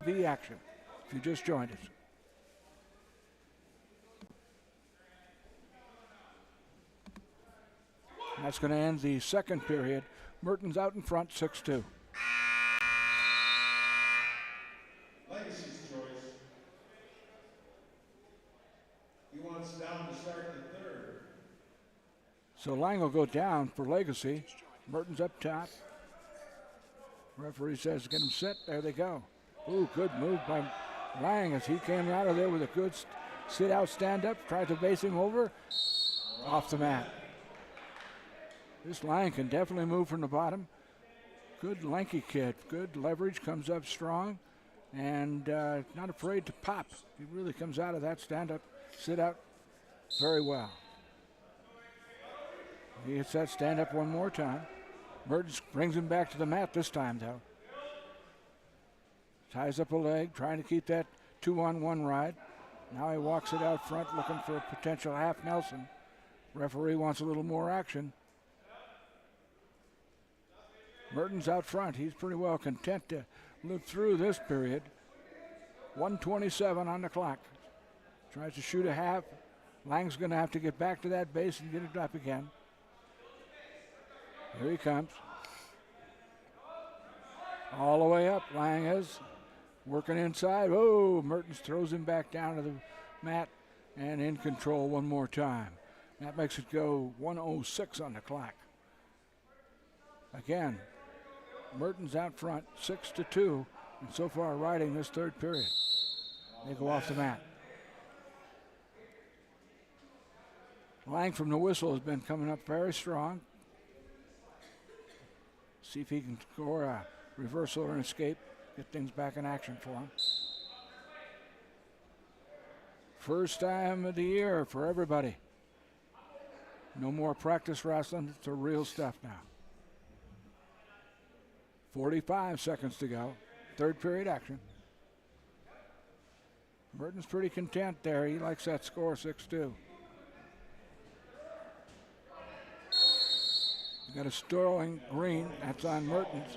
TV action if you just joined us. And that's going to end the second period. Merton's out in front, 6-2. Legacy's choice. He wants down to start the third. So Lang will go down for Legacy. Merton's up top. Referee says get him set. There they go. Ooh, good move by Lang as he came out of there with a good sit-out, stand-up. Tried to base him over. Off the mat. This Lang can definitely move from the bottom. Good lanky kid. Good leverage. Comes up strong. And not afraid to pop. He really comes out of that stand-up, sit-out very well. He hits that stand-up one more time. Mertens brings him back to the mat this time, though. Ties up a leg, trying to keep that 2-on-1 ride. Now he walks it out front, looking for a potential half Nelson. Referee wants a little more action. Mertens out front. He's pretty well content to live through this period. 1:27 on the clock. Tries to shoot a half. Lang's going to have to get back to that base and get it up again. Here he comes. All the way up, Lang is working inside. Oh, Mertens throws him back down to the mat and in control one more time. That makes it go 1:06 on the clock. Again, Mertens out front, 6-2, and so far riding this third period. They go off the mat. Lang from the whistle has been coming up very strong. See if he can score a reversal or an escape, get things back in action for him. First time of the year for everybody. No more practice wrestling, it's the real stuff now. 45 seconds to go. Third period action. Merton's pretty content there. He likes that score, 6-2. You got a Sterling Green. That's on Mertens.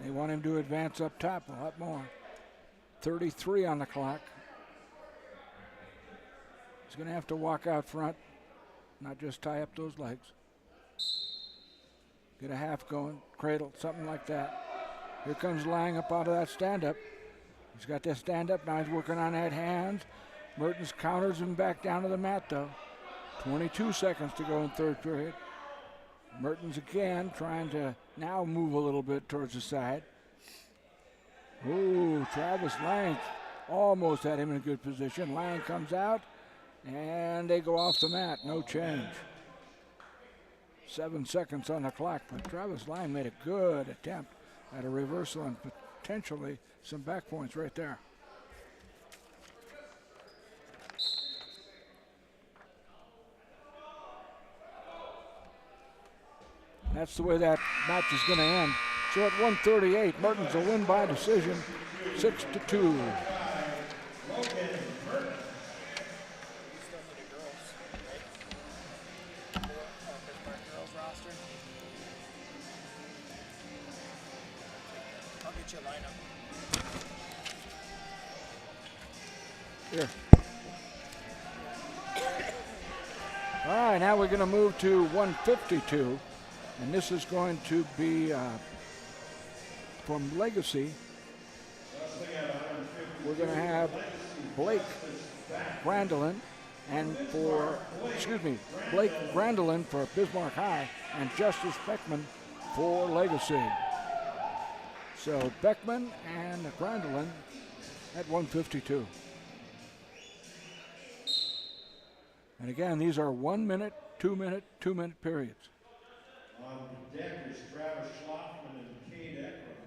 They want him to advance up top a lot more. 33 on the clock. He's going to have to walk out front, not just tie up those legs. Get a half going, cradle, something like that. Here comes Lang up out of that stand-up. He's got that stand-up, now he's working on that hands. Mertens counters him back down to the mat, though. 22 seconds to go in third period. Mertens again trying to now move a little bit towards the side. Ooh, Travis Lang almost had him in a good position. Lang comes out, and they go off the mat. No change. 7 seconds on the clock, but Travis Lang made a good attempt at a reversal and potentially some back points right there. That's the way that match is going to end. So at 1:38, Mertens will win by decision, 6-2. Here. All right, now we're going to move to 152, and this is going to be from Legacy. We're going to have Blake Grandelin Blake Grandelin for Bismarck High and Justice Beckman for Legacy. So Beckman and Grandelin at 152. And again, these are 1 minute, 2 minute, 2 minute periods. On the deck is Travis Schlafman and Cade Ekram.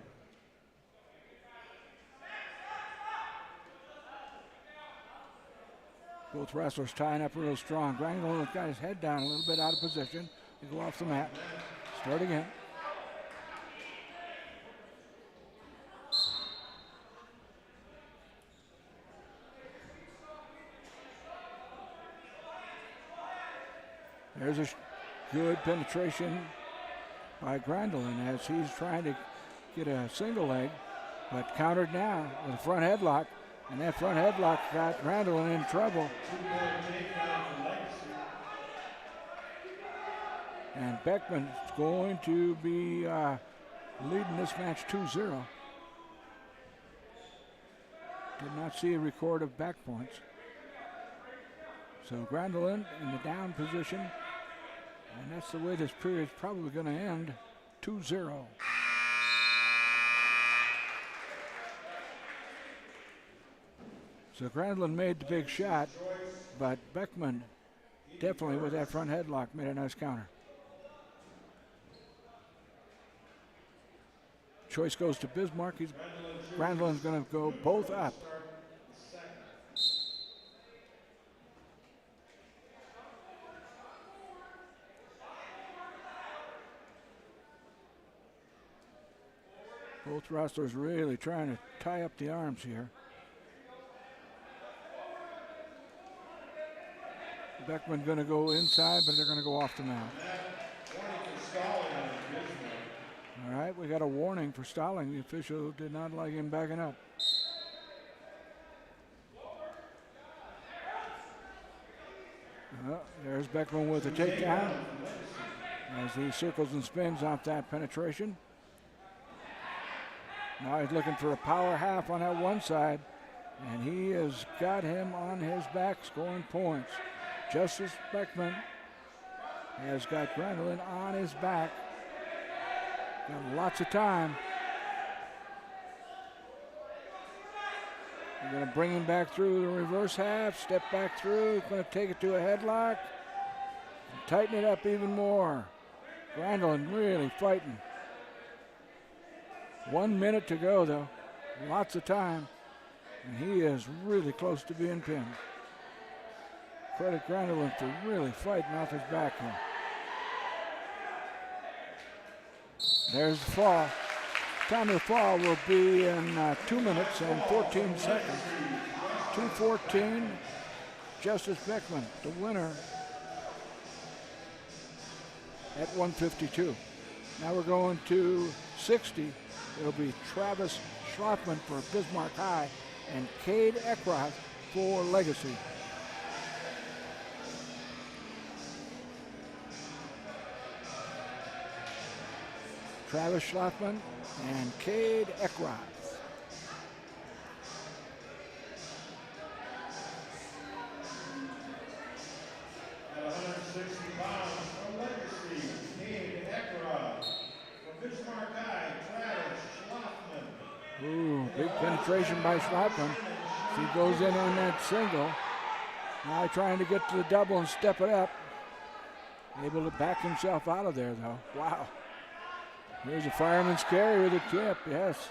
Both wrestlers tying up real strong. Grandelin got his head down a little bit out of position. They go off the mat. Start again. There's a good penetration by Grandelin as he's trying to get a single leg. but countered now with a front headlock, and that front headlock got Grandelin in trouble. 2-point takedown for Legacy. And Beckman's going to be leading this match 2-0. Did not see a record of back points. So Grandelin in the down position, and that's the way this period's probably going to end, 2-0. So Grandelin made the big shot, but Beckman definitely with that front headlock made a nice counter. Choice goes to Bismarck. Grandelin's going to go both up. Both wrestlers really trying to tie up the arms here. Beckman going to go inside, but they're going to go off the mat. All right, we got a warning for stalling. The official did not like him backing up. There's Beckman with a takedown as he circles and spins off that penetration. Now he's looking for a power half on that one side, and he has got him on his back scoring points. Justice Beckman has got Grandelin on his back. Got lots of time. They're going to bring him back through the reverse half, step back through, going to take it to a headlock, and tighten it up even more. Grandelin really fighting. 1 minute to go though, lots of time, and he is really close to being pinned. Credit Grandelin for really fighting off his back here. There's the fall. Time of the fall will be in 2 minutes and 14 seconds. 2:14, Justice Beckman, the winner at 152. Now we're going to 60. It'll be Travis Schlafman for Bismarck High and Cade Eckroth for Legacy. Travis Schlafman and Cade Eckroth. At 160 pounds from Legacy, Cade Eckroth. From Bismarck High, Travis Schlafman. Ooh, big penetration by Schlafman. He goes in on that single. Now trying to get to the double and step it up. Able to back himself out of there though. Wow. Here's a fireman's carry with a tip, yes.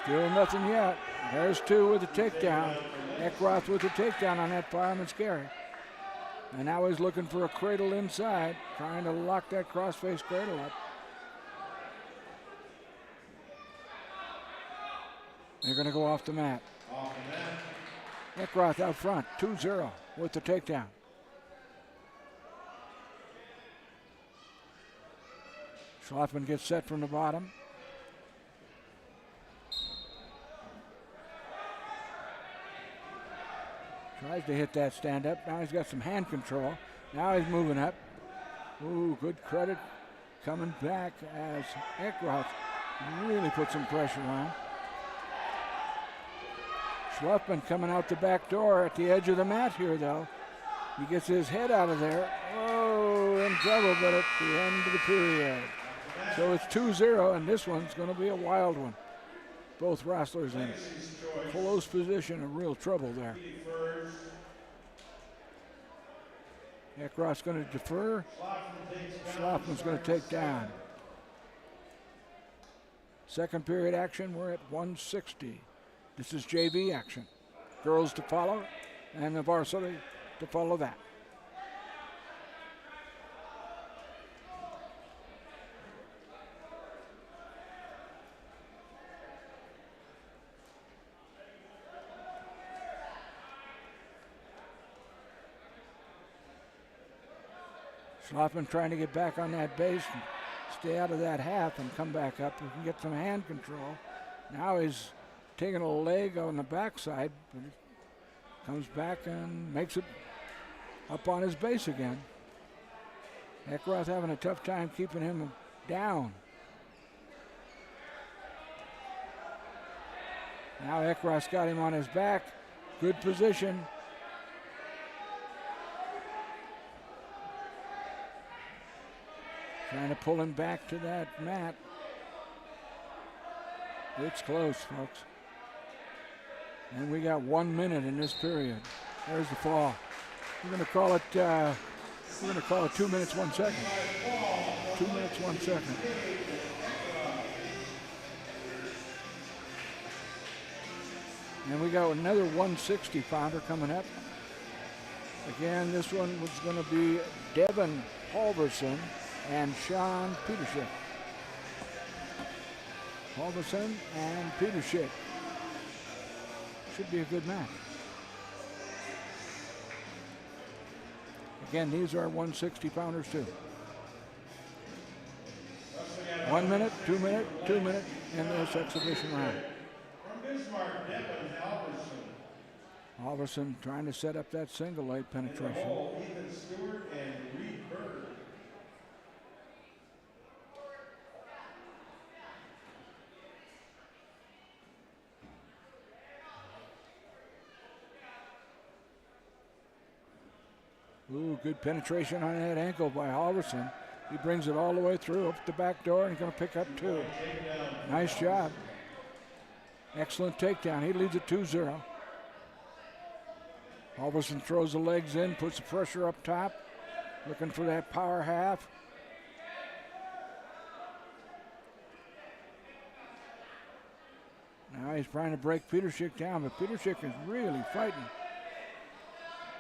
Still nothing yet. There's two with a takedown. Eckroth with a takedown on that fireman's carry. And now he's looking for a cradle inside, trying to lock that crossface cradle up. They're going to go off the mat. Off the mat. Eckroth out front, 2-0 with the takedown. Schlafman gets set from the bottom. Tries to hit that stand up. Now he's got some hand control. Now he's moving up. Ooh, good credit coming back as Eckroth really put some pressure on. Schlafman coming out the back door at the edge of the mat here though. He gets his head out of there. Oh, in trouble, but at the end of the period. So it's 2-0, and this one's going to be a wild one. Both wrestlers in close position and real trouble there. Eckroth's going to defer. Schlafman's going to take down. Second period action, we're at 160. This is JV action. Girls to follow, and the varsity to follow that. Schlafman trying to get back on that base and stay out of that half and come back up. He can get some hand control. Now he's taking a leg on the backside, but he comes back and makes it up on his base again. Eckroth having a tough time keeping him down. Now Eckroth's got him on his back. Good position. Trying to pull him back to that mat. It's close, folks. And we got 1 minute in this period. There's the fall. We're going to call it. We're going to call it 2 minutes 1 second. 2 minutes 1 second. And we got another 160-pounder coming up. Again, this one was going to be Devin Halverson and Sean Petershick. Halverson and Petershick. Should be a good match. Again, these are 160-pounders too. 1 minute, 2 minute, 2 minute in this exhibition round. From Bismarck, Devin Halverson. Halverson trying to set up that single leg penetration. Ethan Stewart and Reed Bird. Ooh, good penetration on that ankle by Halverson. He brings it all the way through up the back door and he's going to pick up 2. Nice job. Excellent takedown. He leads it 2-0. Halverson throws the legs in, puts the pressure up top, looking for that power half. Now he's trying to break Petershick down, but Petershick is really fighting.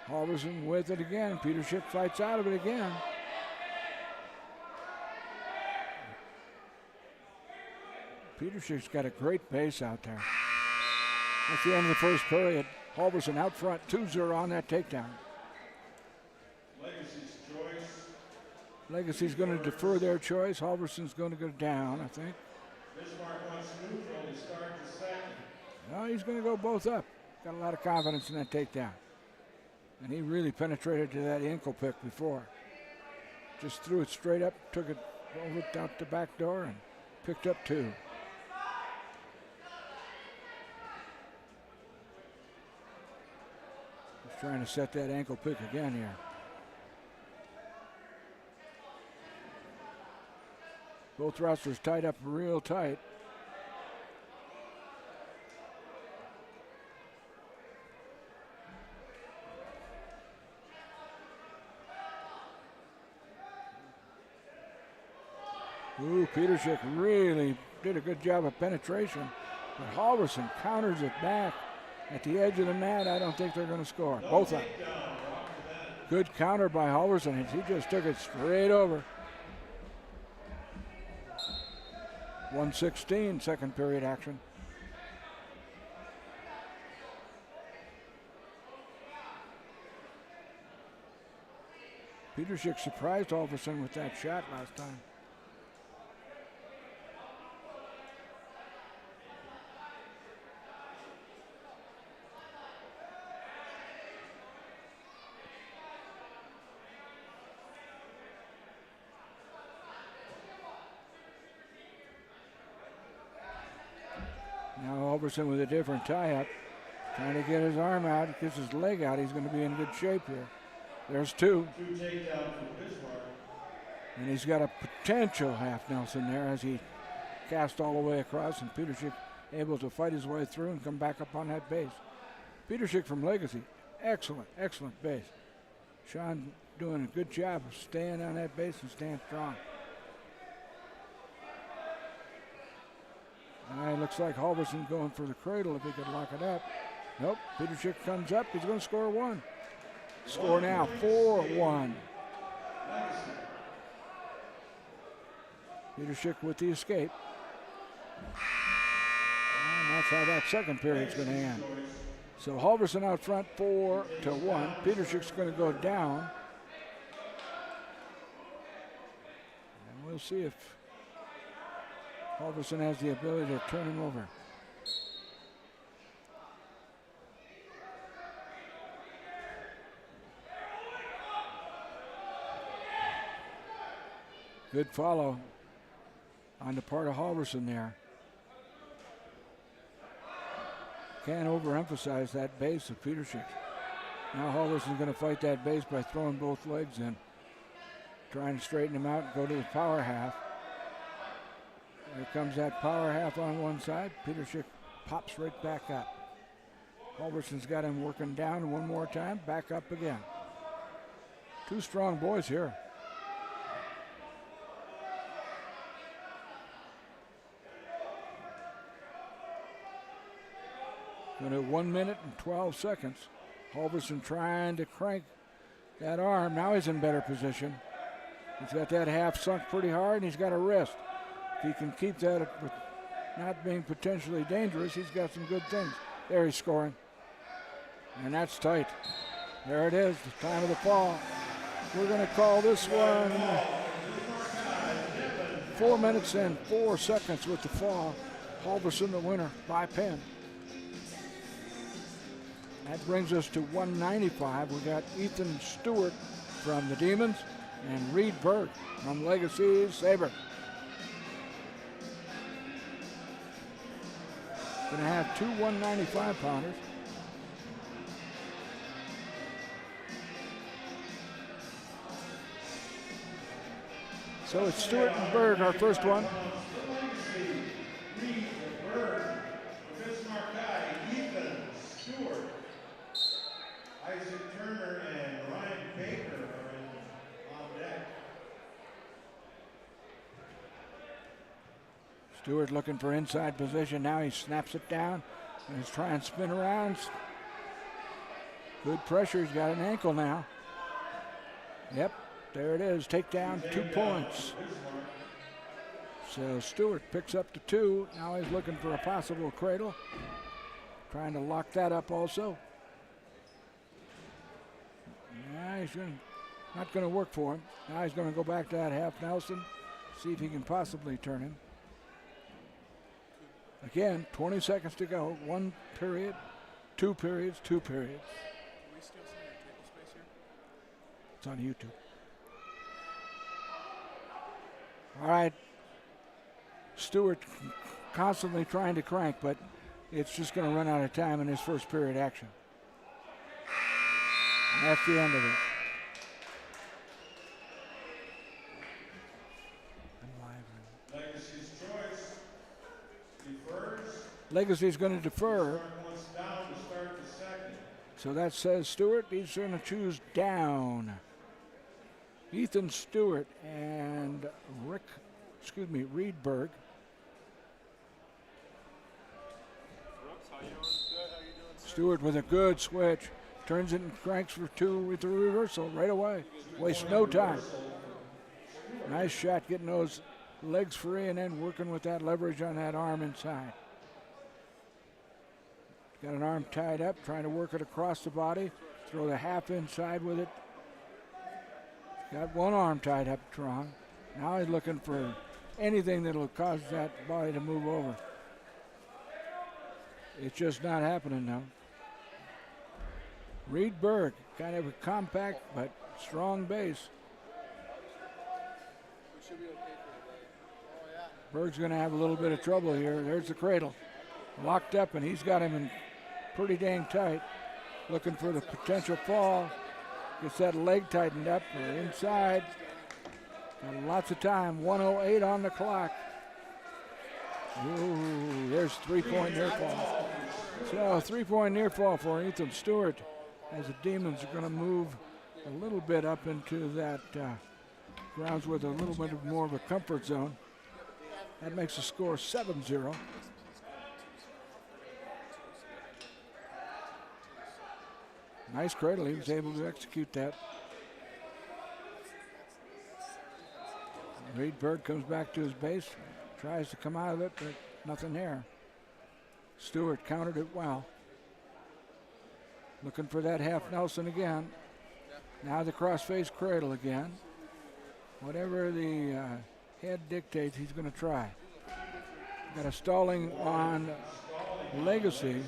Halverson with it again. Petershick fights out of it again. Petershick's got a great base out there. That's the end of the first period. Halverson out front, 2-0 on that takedown. Legacy's choice. Legacy's going to defer their choice. Halverson's going to go down, I think. Bismarck wants neutral to start the second. No, he's going to go both up. Got a lot of confidence in that takedown. And he really penetrated to that ankle pick before. Just threw it straight up, took it over out the back door, and picked up 2. He's trying to set that ankle pick again here. Both wrestlers tied up real tight. Ooh, Petershick really did a good job of penetration, but Halverson counters it back at the edge of the mat. I don't think they're going to score. Both up. Good counter by Halverson. He just took it straight over. 1:16, second period action. Petershick surprised Halverson with that shot last time. Now Halverson with a different tie-up, trying to get his arm out, gets his leg out. He's going to be in good shape here. There's 2. 2 takedowns for Bismarck. And he's got a potential half Nelson there as he cast all the way across, and Petershick able to fight his way through and come back up on that base. Petershick from Legacy, excellent, excellent base. Sean doing a good job of staying on that base and staying strong. It looks like Halverson going for the cradle if he could lock it up. Nope, Petershick comes up, he's going to score 1. Score now, 4-1. Petershick with the escape. And that's how that second period's going to end. So Halverson out front, 4-1. Petershick's going to go down. And we'll see if Halverson has the ability to turn him over. Good follow on the part of Halverson there. Can't overemphasize that base of Petershik. Now Halverson's going to fight that base by throwing both legs in, trying to straighten him out and go to the power half. Here comes that power half on one side. Petershik pops right back up. Halverson's got him working down one more time, back up again. Two strong boys here. Going to 1 minute and 12 seconds. Halverson trying to crank that arm. Now he's in better position. He's got that half sunk pretty hard, and he's got a wrist. If he can keep that with not being potentially dangerous, he's got some good things. There he's scoring. And that's tight. There it is, the time of the fall. We're going to call this one 4 minutes and 4 seconds with the fall. Halverson the winner by pin. That brings us to 195. We got Ethan Stewart from the Demons and Reed Berg from Legacy Sabre. Going to have two 195-pounders. So it's Stewart and Berg, our first one. Reed Berg, Vince Marcotti, Ethan Stewart, Isaac Turner, and Ryan Baker are on deck. Stewart looking for inside position. Now he snaps it down and he's trying to spin around. Good pressure. He's got an ankle now. Yep, there it is. Takedown, 2 points. So Stewart picks up the 2. Now he's looking for a possible cradle. Trying to lock that up also. Yeah, he's not going to work for him. Now he's going to go back to that half Nelson. See if he can possibly turn him. Again, 20 seconds to go. 1 period, 2 periods, 2 periods. Can we steal some of your table space here? It's on YouTube. All right. Stewart constantly trying to crank, but it's just going to run out of time in his first period action. And that's the end of it. Legacy's choice defers. Legacy's going to defer. Mark wants down to start the second. So that says Stewart. He's going to choose down. Ethan Stewart and Reed Berg. Brooks, how you doing? Good. How you doing, sir? Stewart with a good switch. Turns it and cranks for 2 with the reversal right away. Wastes no time. Nice shot getting those legs free and then working with that leverage on that arm inside. Got an arm tied up, trying to work it across the body. Throw the half inside with it. Got one arm tied up strong. Now he's looking for anything that'll cause that body to move over. It's just not happening now. Reed Berg, kind of a compact but strong base. We should be okay for today. Oh, yeah. Berg's going to have a little bit of trouble here. There's the cradle. Locked up, and he's got him in pretty dang tight. Looking for the potential fall. Gets that leg tightened up. We're inside. Got lots of time. 1:08 on the clock. Ooh, there's 3-point near fall. So 3-point near fall for Ethan Stewart, as the Demons are going to move a little bit up into that grounds with a little bit more of a comfort zone. That makes the score 7-0. Nice cradle. He was able to execute that. Reed Berg comes back to his base, tries to come out of it, but nothing there. Stewart countered it well. Looking for that half Nelson again. Now the cross-face cradle again. Whatever the head dictates, he's going to try. Got a stalling on Legacy.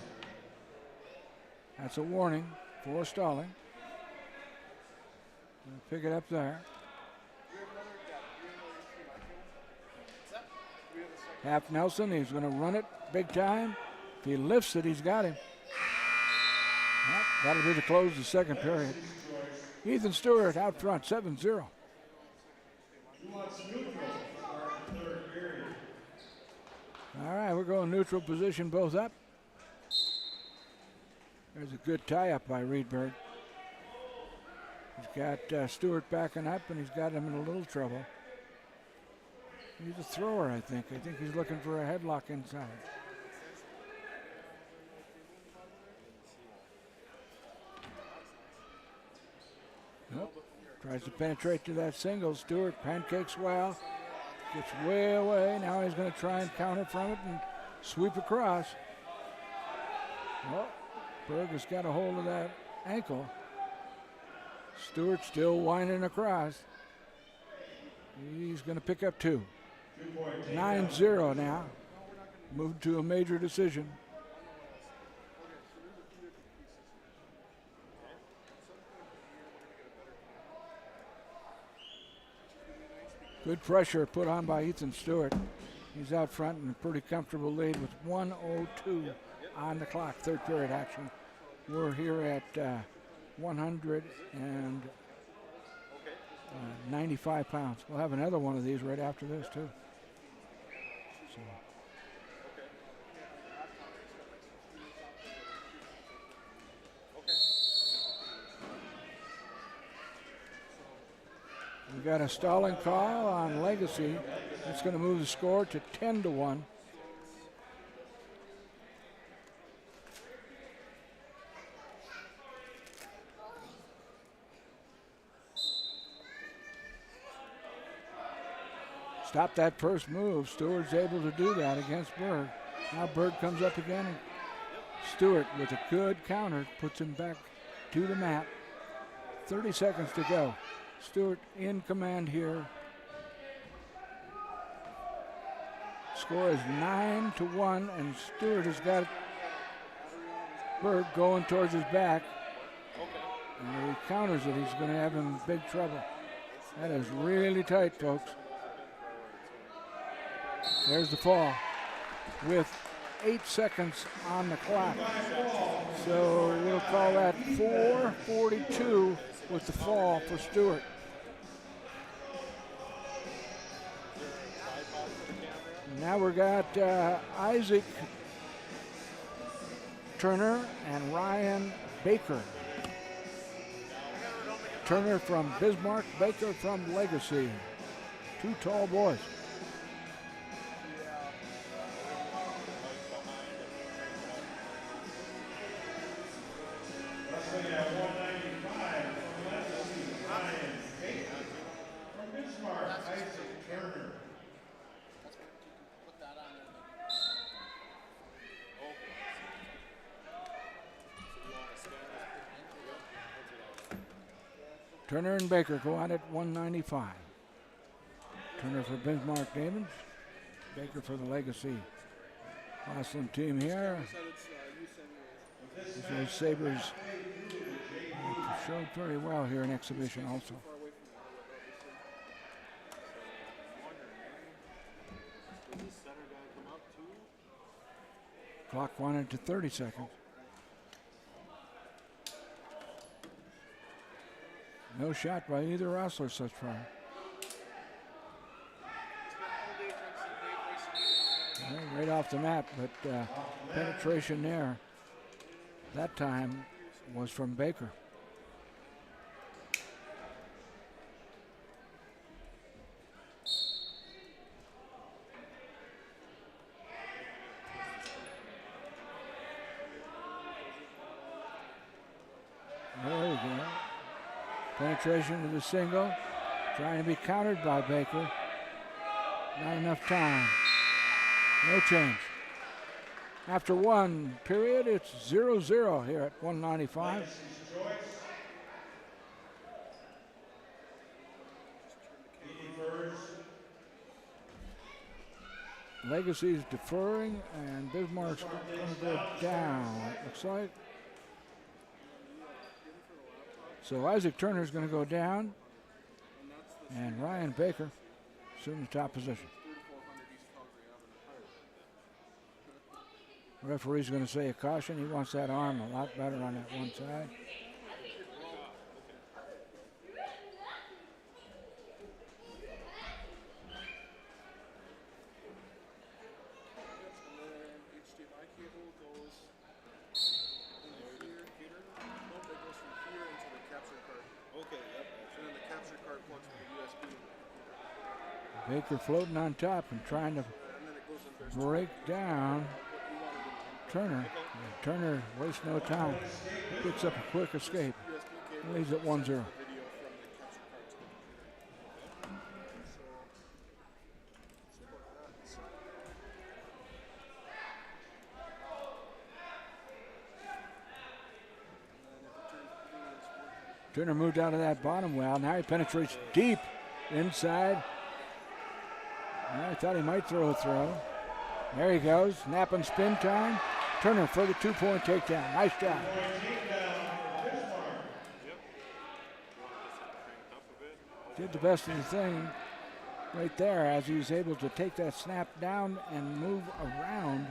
That's a warning for stalling. Gonna pick it up there. Half Nelson, he's going to run it big time. If he lifts it, he's got him. Well, that'll be the close of the second period. Ethan Stewart out front, 7-0. All right, we're going neutral position, both up. There's a good tie-up by Reedberg. He's got Stewart backing up, and he's got him in a little trouble. He's a thrower, I think. I think he's looking for a headlock inside. Nope. Tries to penetrate to that single. Stewart pancakes well. Gets way away. Now he's going to try and counter from it and sweep across. Well, Berg has got a hold of that ankle. Stewart still winding across. He's going to pick up two. 9-0 now. Moved to a major decision. Good pressure put on by Ethan Stewart. He's out front in a pretty comfortable lead with 1:02 on the clock. Third period action. We're here at 195 pounds. We'll have another one of these right after this too. So. We got a stalling call on Legacy. It's going to move the score to 10-1. Stop that first move. Stewart's able to do that against Berg. Now Berg comes up again. And Stewart with a good counter puts him back to the mat. 30 seconds to go. Stewart in command here. Score is 9-1, and Stewart has got Berg going towards his back. And if he counters it, he's going to have him in big trouble. That is really tight, folks. There's the fall with 8 seconds on the clock. So we'll call that 4:42 with the fall for Stewart. Now we got Isaac Turner and Ryan Baker. Turner from Bismarck, Baker from Legacy. Two tall boys. Turner and Baker go out at 195. Turner for Bismarck Davids, Baker for the Legacy Laughlin team here. Those Sabres showed very well here in exhibition also. Clock wanted to 30 seconds. No shot by either wrestler so far. Right off the mat, but penetration there that time was from Baker. There we go. Penetration to the single, trying to be countered by Baker. Not enough time. No change. After one period, it's 0-0 here at 195. Legacy's deferring, and Bismarck's going to go down, it looks like. So Isaac Turner's going to go down, and Ryan Baker assume the top position. Referee's going to say a caution. He wants that arm a lot better on that one side. Baker floating on top and trying to break down Turner. And Turner wastes no time. Picks up a quick escape. Leaves it 1-0. Turner moved out of that bottom well. Now he penetrates deep inside. I thought he might throw a throw. There he goes. Snap and spin time. Turner for the 2-point takedown. Nice job. Did the best of the thing right there as he was able to take that snap down and move around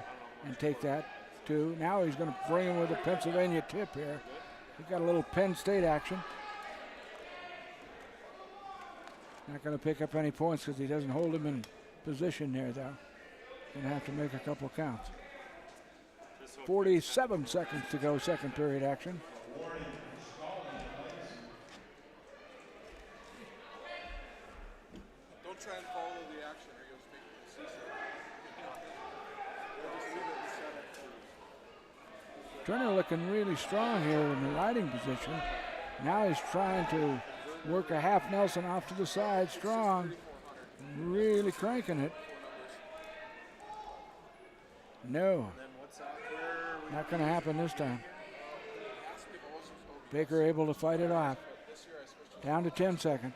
and take that too. Now he's going to bring him with a Pennsylvania tip here. He got a little Penn State action. Not going to pick up any points because he doesn't hold him in position there, though. Going to have to make a couple counts. 47 seconds to go, second period action. Don't try and follow the action or you'll speak to the season. Turner looking really strong here in the riding position. Now he's trying to work a half Nelson off to the side, strong. Really cranking it. No. Not going to happen this time. Baker able to fight it off. Down to 10 seconds.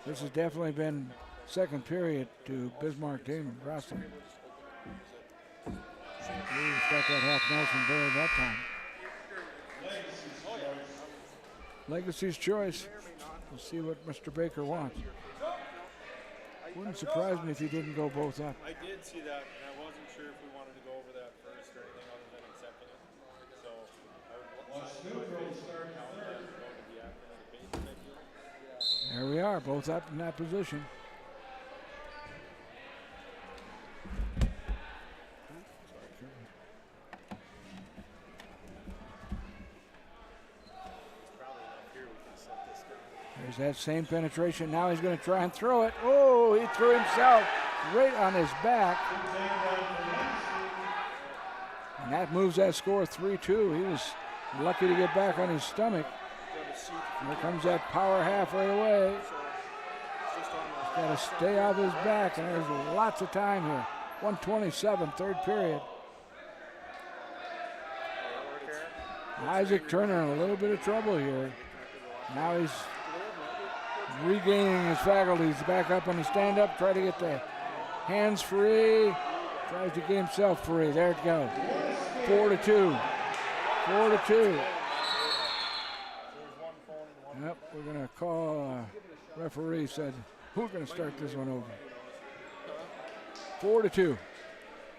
This has definitely been second period to Bismarck team wrestling. He got that half Nelson buried that time. Legacy's choice. We'll see what Mr. Baker wants. Wouldn't surprise me if he didn't go both up. I did see that, and I wasn't sure if we wanted to go over that first or anything other than accepting it. So I would There we are, both up in that position. There's that same penetration. Now he's going to try and throw it. Oh, he threw himself right on his back. And that moves that score 3-2. He was lucky to get back on his stomach. Here comes that power half right away. He's got to stay off his back, and there's lots of time here. 1:27, third period. Isaac Turner in a little bit of trouble here. Now he's regaining his faculties, back up on the stand-up, try to get the hands free, tries to get himself free. There it goes. 4-2. 4-2. Yep, we're going to call, referee said, we're going to start this one over. 4-2.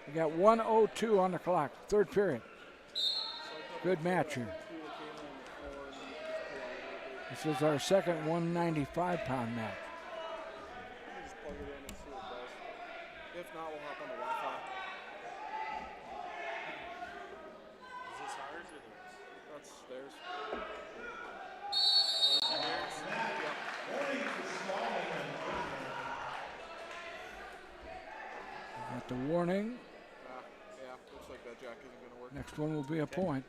We got 1:02 on the clock, third period. Good match here. This is our second 195-pound match. just plug it in and see what it does. If not, we'll hop on the Wi-Fi. Is this ours or theirs? That's theirs. Got the warning. Yeah, looks like that jack isn't going to work. Next one will be a point.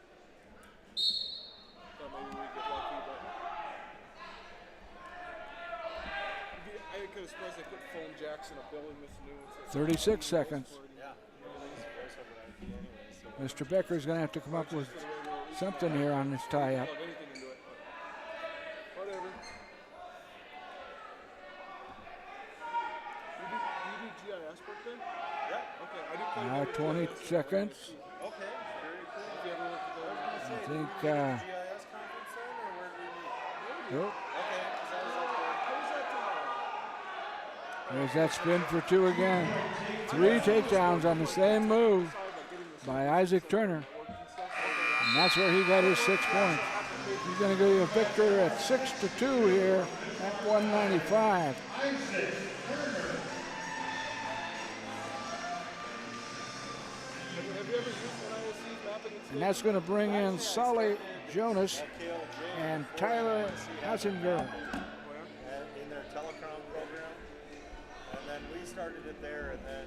Thought maybe we'd get lucky, but I could have surprised they put foam jacks in a building this new. 36 seconds. Yeah. Mr. Becker's going to have to come up with something here on this tie-up. Plug anything into it, but whatever. seconds. Okay, very cool. If you ever look at the, I think, GIS conference then, or where did we meet? nope. Okay, 'cause I was up there. There's that spin for two again. 3 takedowns on the same move by Isaac Turner. And that's where he got his 6 points. He's going to go to a victor at 6-2 here at 195. And that's going to bring in Solly Jonas and Tyler Hassinger. In their telecom program, and then we started it there, and then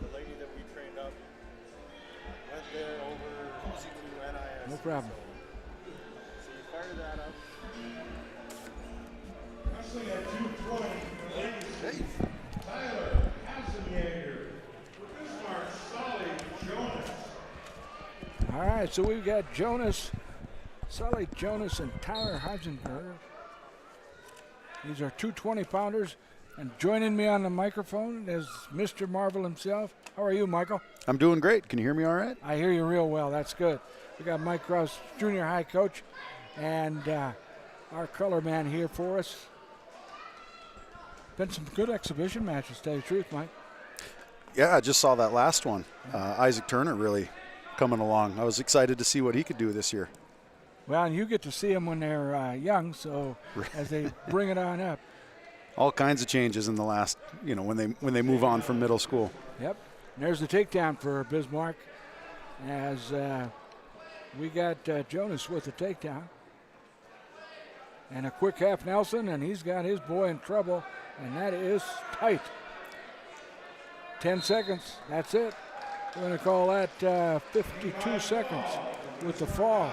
the lady that we trained up went there over to NIS. No problem. So you fire that up. Wrestling at 220 for Legacy, Tyler Hasenjager. For Bismarck, Solly Jonas. All right, so we've got Solly Jonas and Tyler Hassinger. These are 220-pounders. And joining me on the microphone is Mr. Marvel himself. How are you, Michael? I'm doing great. Can you hear me all right? I hear you real well. That's good. We got Mike Krause, junior high coach, and our color man here for us. Been some good exhibition matches, to tell you the truth, Mike. Yeah, I just saw that last one. Isaac Turner really coming along. I was excited to see what he could do this year. Well, and you get to see them when they're young, so as they bring it on up. All kinds of changes in the last, when they move on from middle school. Yep. And there's the takedown for Bismarck as we got Jonas with the takedown. And a quick half Nelson, and he's got his boy in trouble, and that is tight. 10 seconds, that's it. We're going to call that 52 seconds with the fall,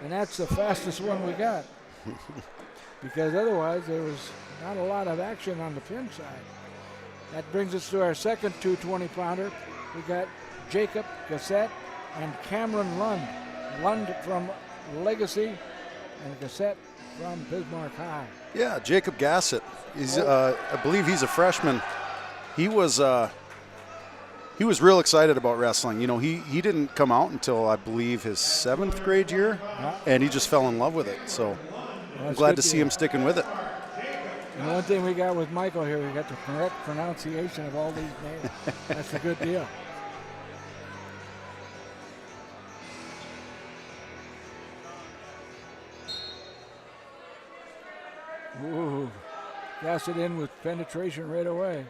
and that's the fastest one we got. Because otherwise there was not a lot of action on the pin side. That brings us to our second 220-pounder. We got Jacob Gassett and Cameron Lund. Lund from Legacy and Gassett from Bismarck High. Yeah, Jacob Gassett. He's, I believe he's a freshman. He was real excited about wrestling. He didn't come out until I believe his 7th grade year, and he just fell in love with it. So I'm glad to see him sticking with it. And one thing we got with Michael here, we got the correct pronunciation of all these names. That's a good deal. Ooh, gas it in with penetration right away.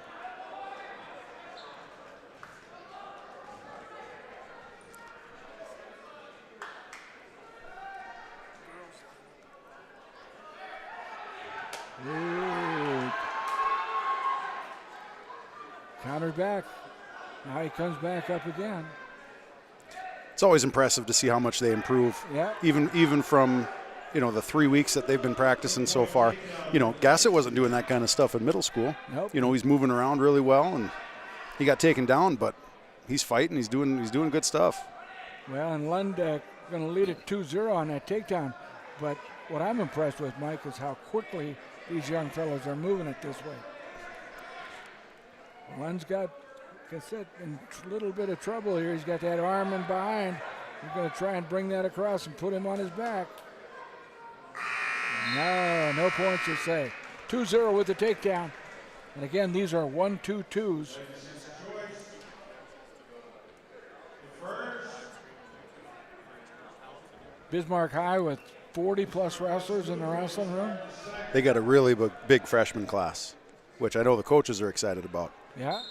Ooh. Counter back. Now he comes back up again. It's always impressive to see how much they improve. Yeah. Even from, the 3 weeks that they've been practicing so far. Gassett wasn't doing that kind of stuff in middle school. Nope. He's moving around really well, and he got taken down, but he's fighting. He's doing good stuff. Well, and Lund going to lead it 2-0 on that takedown. But what I'm impressed with, Mike, is how quickly these young fellows are moving it this way. Lund's got Cassette in a little bit of trouble here. He's got that arm in behind. He's going to try and bring that across and put him on his back. No points to say. 2-0 with the takedown. And again, these are 1-2-2s. Bismarck High with 40-plus wrestlers in the wrestling room. They got a really big freshman class, which I know the coaches are excited about. Yeah.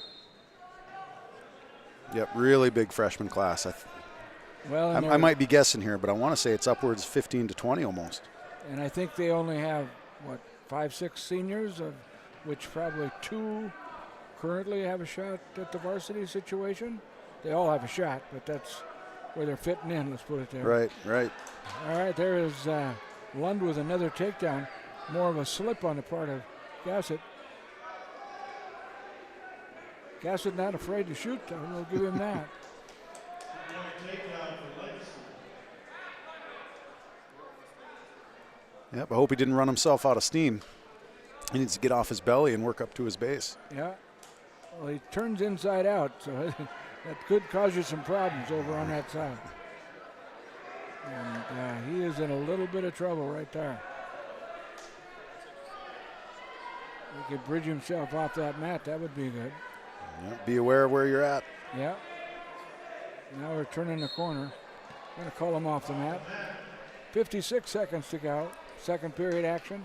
Yep, really big freshman class. Well, I might be guessing here, but I want to say it's upwards 15 to 20 almost. And I think they only have, 5, 6 seniors, of which probably 2 currently have a shot at the varsity situation. They all have a shot, but that's where they're fitting in, let's put it there. Right. All right, there is Lund with another takedown. More of a slip on the part of Gassett. Gassett not afraid to shoot, though. We'll give him that. Yep, I hope he didn't run himself out of steam. He needs to get off his belly and work up to his base. Yeah. Well, he turns inside out, so that could cause you some problems over on that side. And he is in a little bit of trouble right there. He could bridge himself off that mat. That would be good. Yeah, be aware of where you're at. Yeah. Now we're turning the corner. Going to call him off the mat. 56 seconds to go. Second period action.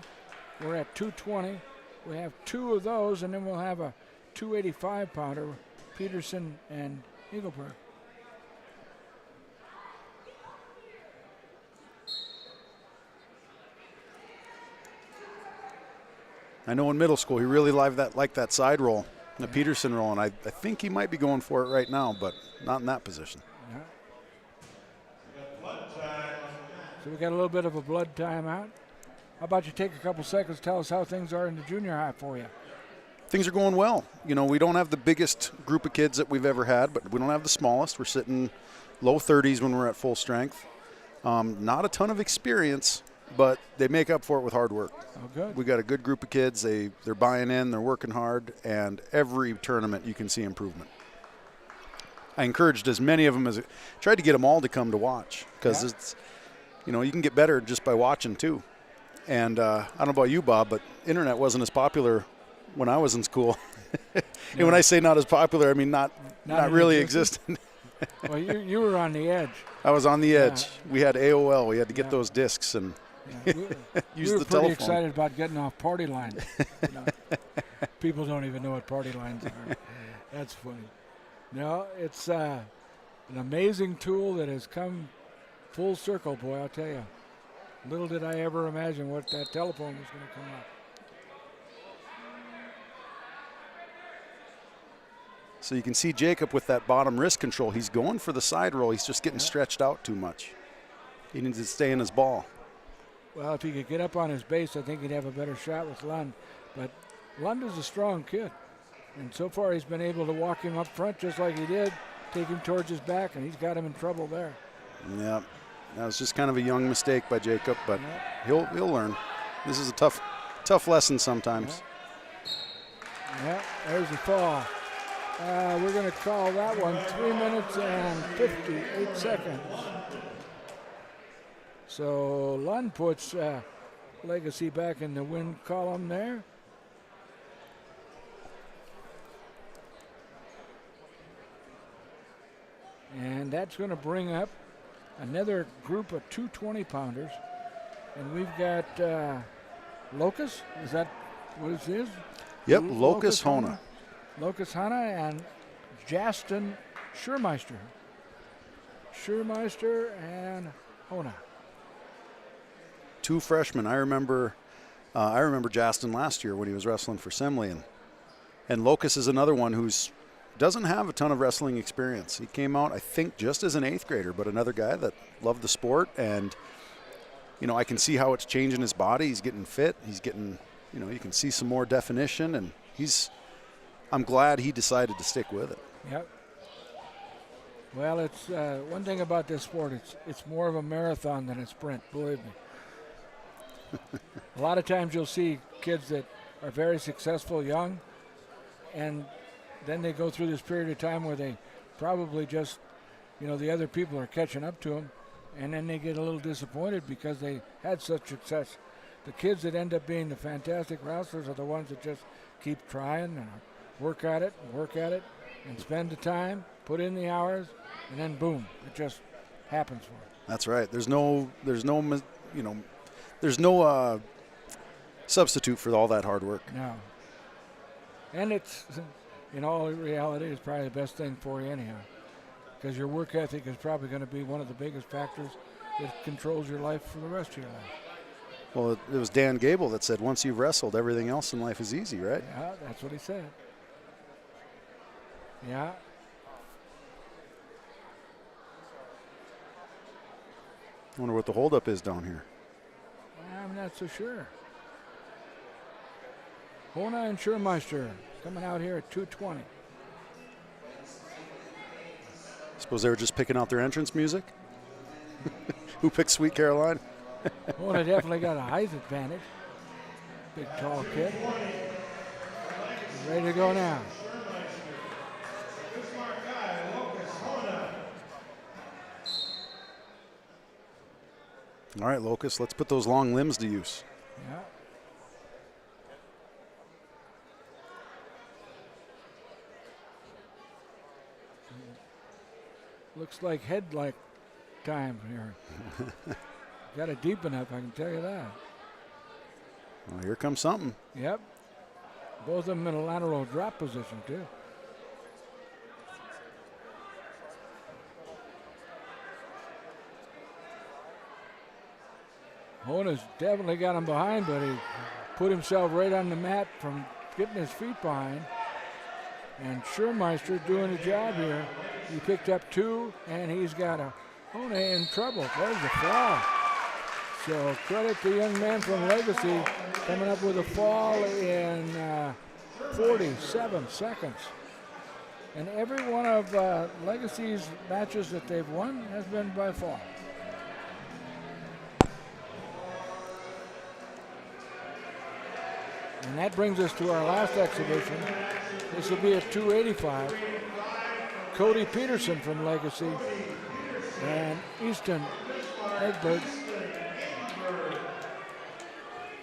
We're at 220. We have 2 of those, and then we'll have a 285-pounder, Peterson and Eagleburg. I know in middle school he really liked that side roll, the Peterson roll, and I think he might be going for it right now, but not in that position. Yeah. So we got a little bit of a blood timeout. How about you take a couple seconds, tell us how things are in the junior high for you? Things are going well. You know, we don't have the biggest group of kids that we've ever had, but we don't have the smallest. We're sitting low 30s when we're at full strength. Not a ton of experience, but they make up for it with hard work. Oh, good. We got a good group of kids. They're buying in, they're working hard, and every tournament you can see improvement. I encouraged as many of them as tried to get them all to come to watch because it's, you know, you can get better just by watching too. And I don't know about you, Bob, but internet wasn't as popular when I was in school. And when I say not as popular, I mean not really existent. Well, you were on the edge. I was on the edge. We had AOL. We had to get those discs and use You the were pretty telephone. excited about getting off party lines. You know, people don't even know what party lines are. That's funny. No, it's an amazing tool that has come full circle, boy, I'll tell you. Little did I ever imagine what that telephone was going to come up. So you can see Jacob with that bottom wrist control. He's going for the side roll. He's just getting stretched out too much. He needs to stay in his ball. Well, if he could get up on his base, I think he'd have a better shot with Lund. But Lund is a strong kid. And so far he's been able to walk him up front just like he did, take him towards his back, and he's got him in trouble there. Yeah, that was just kind of a young mistake by Jacob, but he'll learn. This is a tough lesson sometimes. Yeah, there's the fall. We're going to call that one 3 minutes and 58 seconds. So Lund puts Legacy back in the win column there. And that's going to bring up another group of 220-pounders. And we've got Locust. Is that what it is? Yep, Locust Hona. Locust Hana and Justin Schurmeister. Schurmeister and Hona. 2 freshmen. I remember Justin last year when he was wrestling for Semley, and Locust is another one who's doesn't have a ton of wrestling experience. He came out, I think, just as an 8th grader, but another guy that loved the sport, and you know, I can see how it's changing his body. He's getting fit. He's getting, you know, you can see some more definition, and I'm glad he decided to stick with it. Yep. Well, it's one thing about this sport. It's more of a marathon than a sprint. Believe me. A lot of times you'll see kids that are very successful young, and then they go through this period of time where they probably just, you know, the other people are catching up to them, and then they get a little disappointed because they had such success. The kids that end up being the fantastic wrestlers are the ones that just keep trying and work at it and spend the time, put in the hours, and then boom, it just happens for them. That's right. There's no substitute for all that hard work. No. And it's, in all reality, it's probably the best thing for you anyhow, because your work ethic is probably going to be one of the biggest factors that controls your life for the rest of your life. Well, it was Dan Gable that said, once you've wrestled, everything else in life is easy, right? Yeah, that's what he said. Yeah. I wonder what the holdup is down here. I'm not so sure. Hona and Schurmeister coming out here at 220. Suppose they were just picking out their entrance music? Who picked Sweet Caroline? Hona definitely got a height advantage. Big, tall kid. He's ready to go now. All right, Locust, let's put those long limbs to use. Yeah. Looks like headlight time here. Got to deepen up, I can tell you that. Well, here comes something. Yep. Both of them in a lateral drop position, too. Hona's definitely got him behind, but he put himself right on the mat from getting his feet behind. And Schurmeister doing a job here. He picked up 2, and he's got Hona in trouble. There's a fall. So credit the young man from Legacy coming up with a fall in 47 seconds. And every one of Legacy's matches that they've won has been by fall. And that brings us to our last exhibition. This will be at 285. Cody Peterson from Legacy and Easton Egberg.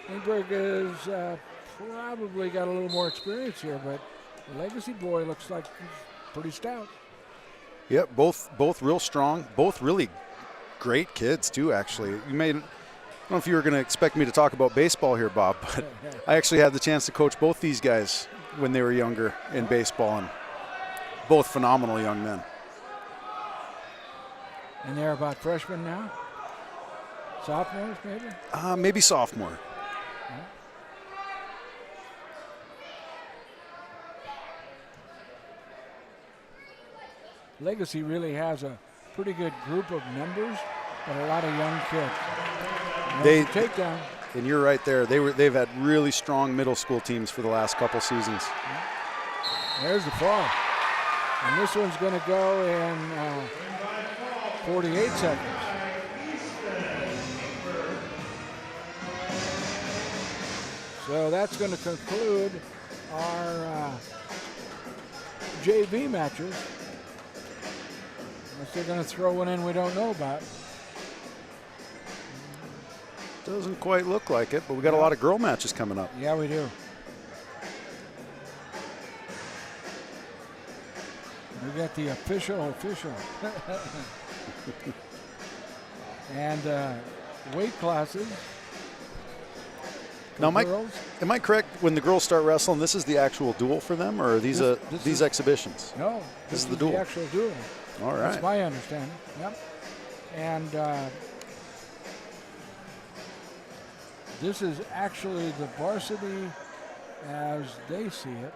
Egberg has probably got a little more experience here, but the Legacy boy looks like he's pretty stout. Yep, both real strong, both really great kids too, actually. You may, I don't know if you were going to expect me to talk about baseball here, Bob, but I actually had the chance to coach both these guys when they were younger in baseball, and both phenomenal young men. And they're about freshmen now? Sophomores, maybe? Maybe sophomore. Legacy really has a pretty good group of members, but a lot of young kids. They take down. And you're right there. They've had really strong middle school teams for the last couple seasons. There's the fall. And this one's going to go in 48 seconds. So that's going to conclude our JV matches. Unless they're going to throw one in we don't know about. Doesn't quite look like it, but we got a lot of girl matches coming up. Yeah, we do. We got the official. And weight classes. Now, Mike, girls. am I correct? When the girls start wrestling, this is the actual duel for them, or are these these exhibitions? No, this is the duel. The actual duel. All right. That's my understanding. Yep. And this is actually the varsity as they see it.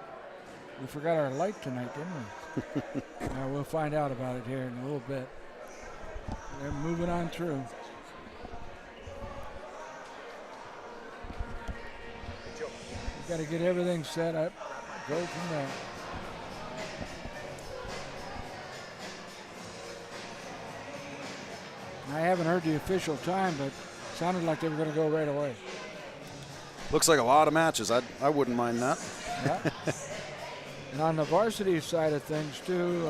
We forgot our light tonight, didn't we? We'll find out about it here in a little bit. They're moving on through. Got to get everything set up. Go from there. I haven't heard the official time, but it sounded like they were going to go right away. Looks like a lot of matches. I wouldn't mind that. Yeah. And on the varsity side of things, too,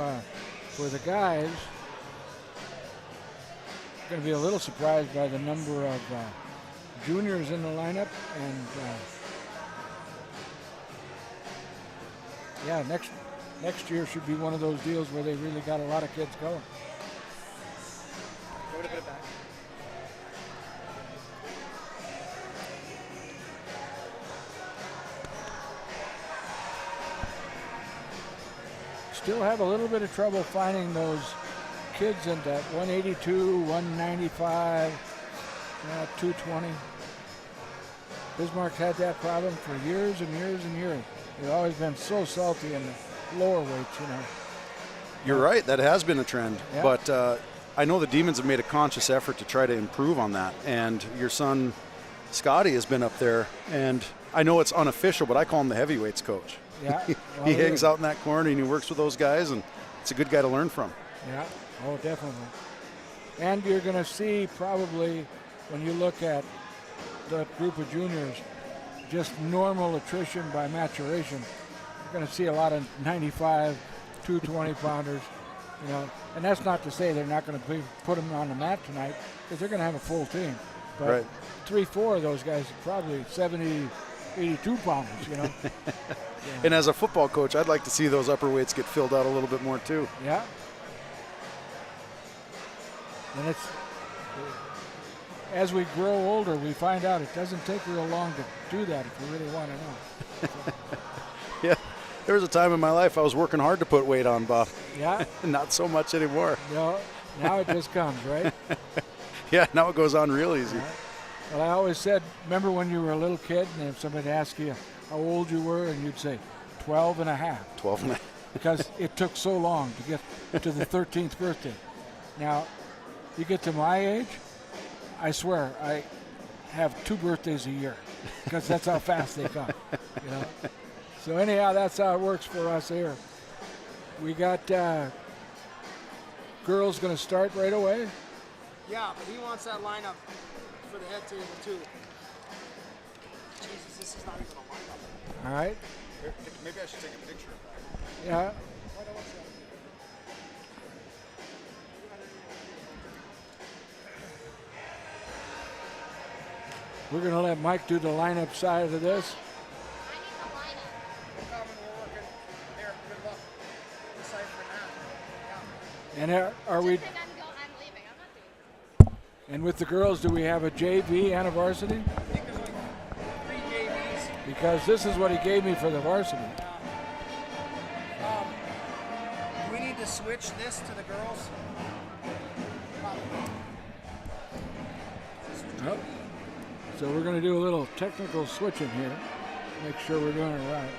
for the guys, going to be a little surprised by the number of juniors in the lineup. And yeah, next year should be one of those deals where they really got a lot of kids going. Go a bit back. Still have a little bit of trouble finding those kids in that 182, 195, 220. Bismarck had that problem for years and years and years. They've always been so salty in the lower weights, you know. You're right. That has been a trend. Yeah. But I know the Demons have made a conscious effort to try to improve on that. And your son, Scotty, has been up there. And I know it's unofficial, but I call him the heavyweights coach. Yeah. Well, he hangs out in that corner and he works with those guys, and it's a good guy to learn from. Yeah. Oh, definitely. And you're going to see probably when you look at the group of juniors, just normal attrition by maturation. You're going to see a lot of 95, 220 pounders, you know. And that's not to say they're not going to put them on the mat tonight, because they're going to have a full team. But Right. 3-4 of those guys are probably 70, 82 pounders, you know. And as a football coach, I'd like to see those upper weights get filled out a little bit more too. Yeah. And it's, as we grow older, we find out it doesn't take real long to do that if you really want to know. Yeah. There was a time in my life I was working hard to put weight on, Bob. Yeah. Not so much anymore. No, now it just comes, right? Yeah, now it goes on real easy. Well, I always said, remember when you were a little kid and if somebody asked you how old you were and you'd say 12 and a half 12 and a because it took so long to get to the 13th birthday. Now, you get to my age, I swear I have 2 birthdays a year because that's how fast they come, you know. So anyhow, that's how it works for us here. We got girls going to start right away. Yeah, but he wants that lineup for the head table too. Jesus, this is not even a lineup. All right. Maybe I should take a picture of that. Yeah. We're going to let Mike do the lineup side of this. I need the lineup. Come and we're working there. Good luck. Decide for now. And are we? Just think I'm leaving. I'm not doing it. And with the girls, do we have a JV and a varsity? I think there's like 3 JVs. Because this is what he gave me for the varsity. Do we need to switch this to the girls? Probably. Nope. So we're going to do a little technical switching here. Make sure we're doing it right.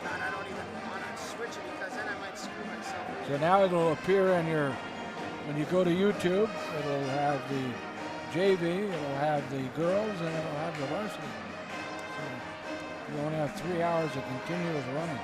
God, I don't even want to switch it because then I might screw myself. So now it'll appear on your, when you go to YouTube, it'll have the JV, it'll have the girls, and it'll have the varsity. So you only have 3 hours of continuous running.